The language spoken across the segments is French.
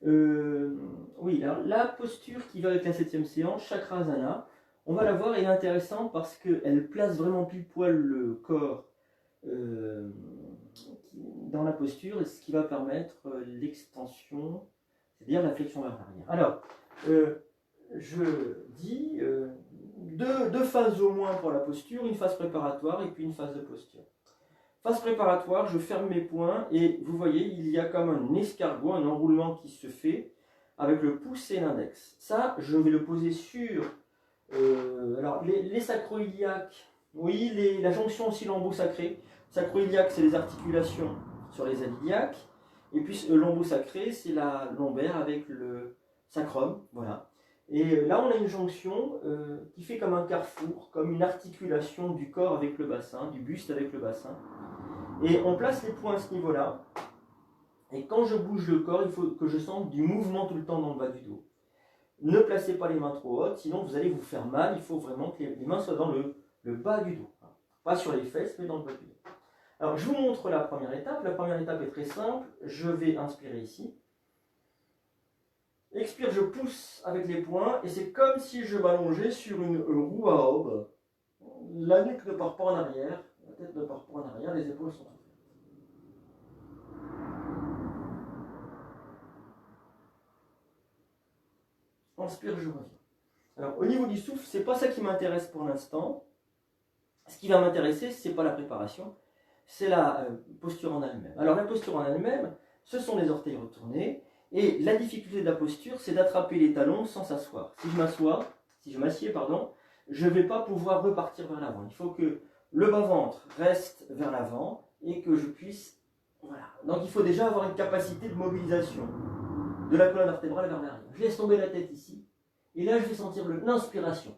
Oui, alors la posture qui va avec la 7e séance, Chakrasana, on va la voir, elle est intéressante parce qu'elle place vraiment pile poil le corps euh, dans la posture, ce qui va permettre l'extension, c'est-à-dire la flexion vers l'arrière. Alors, je dis deux phases au moins pour la posture, une phase préparatoire et puis une phase de posture. Phase préparatoire, je ferme mes poings et vous voyez, il y a comme un escargot, un enroulement qui se fait avec le pouce et l'index. Ça, je vais le poser sur alors les sacro-iliaques, oui, la jonction aussi lambeau-sacré. Sacro-iliaque, c'est les articulations sur les iliaques. Et puis lambeau-sacré, c'est la lombaire avec le sacrum, voilà. Et là, on a une jonction qui fait comme un carrefour, comme une articulation du corps avec le bassin, du buste avec le bassin. Et on place les poings à ce niveau-là. Et quand je bouge le corps, il faut que je sente du mouvement tout le temps dans le bas du dos. Ne placez pas les mains trop hautes, sinon vous allez vous faire mal. Il faut vraiment que les mains soient dans le bas du dos. Pas sur les fesses, mais dans le bas du dos. Alors, je vous montre la première étape. La première étape est très simple. Je vais inspirer ici. Expire, je pousse avec les poings. Et c'est comme si je m'allongeais sur une roue à aube. La nuque ne part pas en arrière. La tête ne part pas en arrière. Les épaules sont ouvertes. Inspire, je reviens. Alors, au niveau du souffle, c'est pas ça qui m'intéresse pour l'instant. Ce qui va m'intéresser, c'est pas la préparation, c'est la posture en elle-même. Alors, la posture en elle-même, ce sont les orteils retournés. Et la difficulté de la posture, c'est d'attraper les talons sans s'asseoir. Si je m'assieds, je ne vais pas pouvoir repartir vers l'avant. Il faut que le bas-ventre reste vers l'avant et que je puisse... Voilà. Donc, il faut déjà avoir une capacité de mobilisation de la colonne vertébrale vers l'arrière. Je laisse tomber la tête ici. Et là, je vais sentir l'inspiration.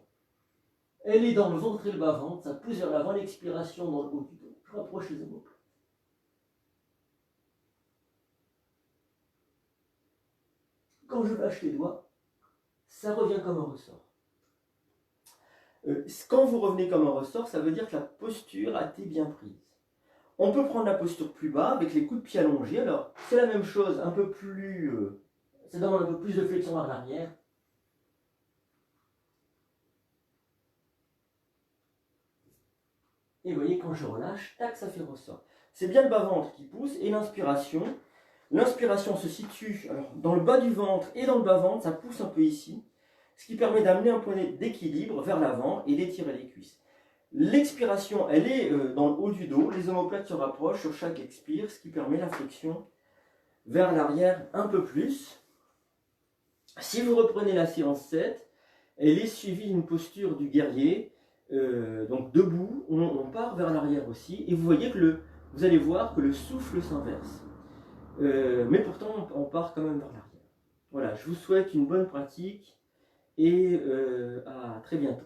Elle est dans le ventre et le bas-ventre. Ça pousse vers l'avant. L'expiration dans le haut du dos. Je rapproche les omoplates. Quand je lâche les doigts, ça revient comme un ressort. Quand vous revenez comme un ressort, ça veut dire que la posture a été bien prise. On peut prendre la posture plus bas avec les coudes de pied allongés. Alors, c'est la même chose, un peu plus... ça donne un peu plus de flexion vers l'arrière. Et vous voyez, quand je relâche, tac, ça fait ressort. C'est bien le bas-ventre qui pousse et l'inspiration. L'inspiration se situe alors, dans le bas du ventre et dans le bas-ventre, ça pousse un peu ici, ce qui permet d'amener un point d'équilibre vers l'avant et d'étirer les cuisses. L'expiration, elle est dans le haut du dos, les omoplates se rapprochent sur chaque expire, ce qui permet la flexion vers l'arrière un peu plus. Si vous reprenez la séance 7, elle est suivie d'une posture du guerrier, donc debout, on part vers l'arrière aussi, et vous voyez que vous allez voir que le souffle s'inverse. Mais pourtant, on part quand même vers l'arrière. Voilà, je vous souhaite une bonne pratique et à très bientôt.